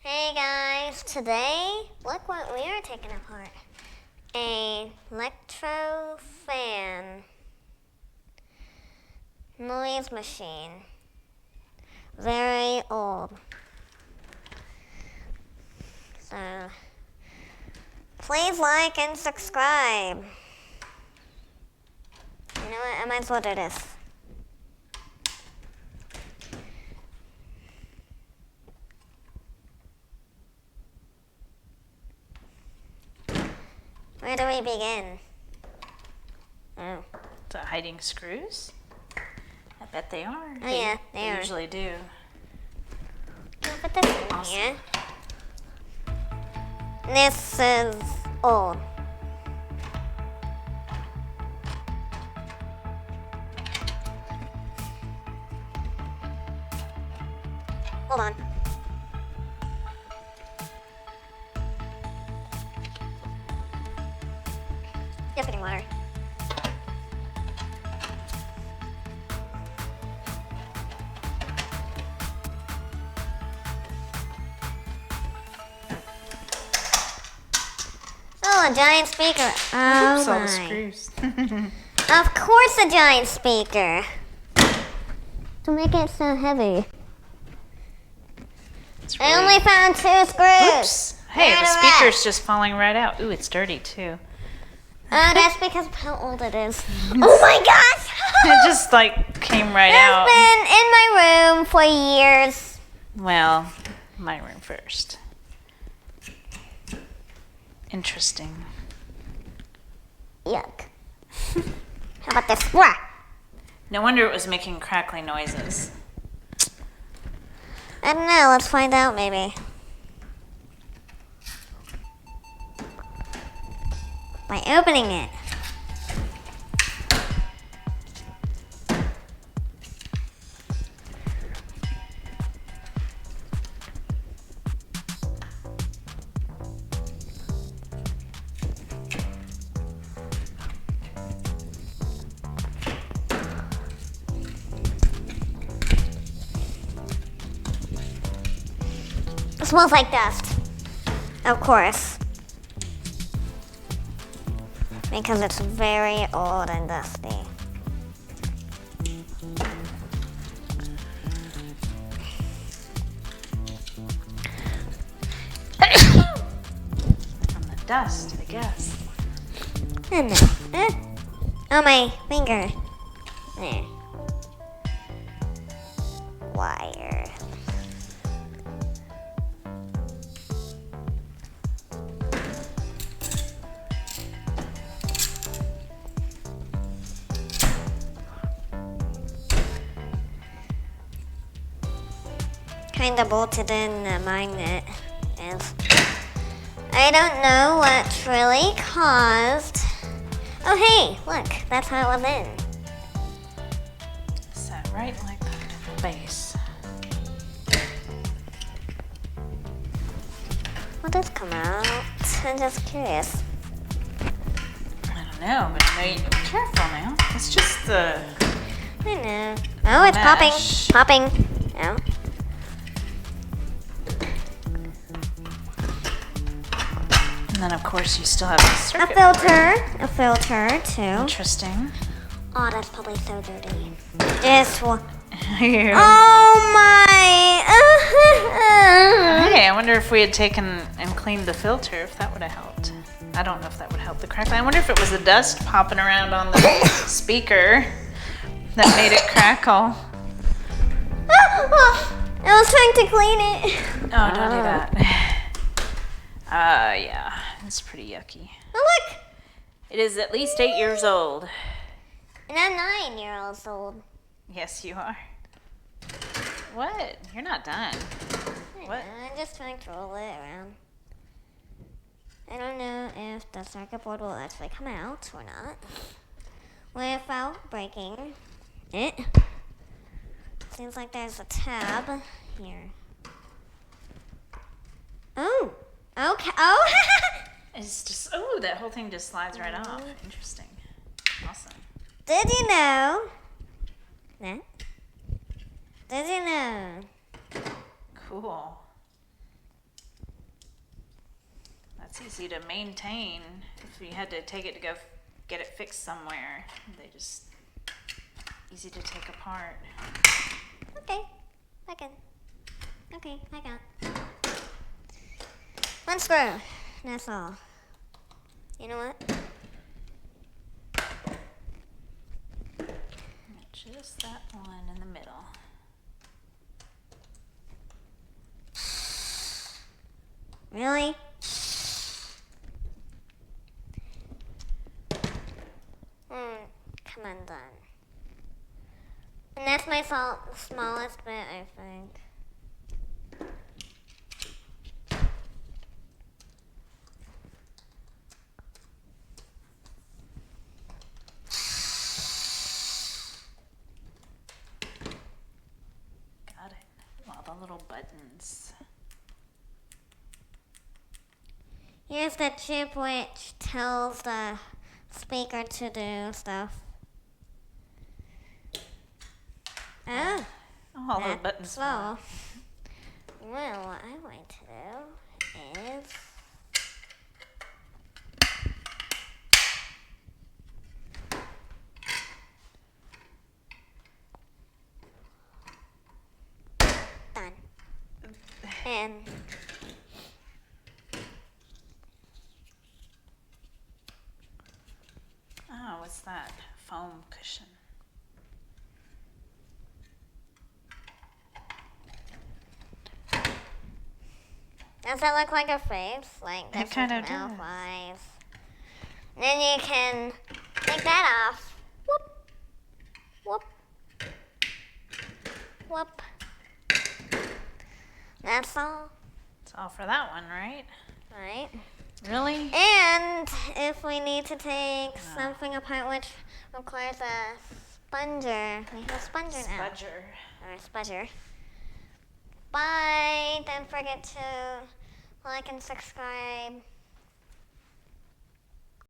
Hey guys, today look what we are taking apart. A LectroFan noise machine. Very old. So please like and subscribe. You know what? I might as well do this. Where do we begin? Oh. The hiding screws? I bet they are. Oh yeah, they are. Usually do. I'll put this in here. This is old. Hold on. Just getting water. Oh, a giant speaker. Oh Oops, all my. the screws. Of course a giant speaker. To make it so heavy. I only found 2 screws. Oops. Hey, Where the are speaker's rest? just falling right out. Ooh, it's dirty too. Oh, that's because of how old it is. Oh my gosh! It just like came right out. It's been in my room for years. Well, my room first. Interesting. Yuck. How about this? Wah! No wonder it was making crackly noises. I don't know. Let's find out maybe. By opening it. It smells like dust. Of course. Because it's very old and dusty. From the dust, I guess. And oh, my finger. There. Wire. Kinda bolted in the magnet is. I don't know what really caused. Oh hey, look, that's how it was in. Set right like that at the base. What does come out? I'm just curious. I don't know, but I know you be careful now. It's just the I know. Oh, it's mesh. popping. Oh. And then of course you still have the A circuit board. filter too. Interesting. Oh, that's probably so dirty. This one. Hey, Oh my! I wonder if we had taken and cleaned the filter, if that would have helped. I don't know if that would help the crackling. I wonder if it was the dust popping around on the speaker that made it crackle. I was trying to clean it. Oh, don't do that. Yeah, it's pretty yucky. Oh look! It is at least 8 years old. And I'm 9 years old. Yes, you are. What? You're not done. What? I'm just trying to roll it around. I don't know if the circuit board will actually come out or not without breaking it. Seems like there's a tab here. Oh, okay. Oh, It's just, oh, that whole thing just slides right off. Interesting. Awesome. did you know that? Did you know Cool. That's easy to maintain. If you had to take it to go get it fixed somewhere, they just easy to take apart. Okay, I can. Okay, I got. One screw. That's all. You know what? Just that one in the middle. Really? Come on, done. And that's my smallest bit, I think. Got it. All the little buttons. Here's the chip which tells the speaker to do stuff. Oh, All the buttons. slow. Well, what I want to do is done. And oh, what's that? Foam cushion. does that look like a face? Like this kinda with mouth does. eyes. Then you can take that off. Whoop. Whoop. Whoop. That's all. It's all for that one, right? Right. Really? And if we need to take something apart which requires a sponger, we have a sponger now. Spudger. Or a spudger. Bye. Don't forget to like and subscribe.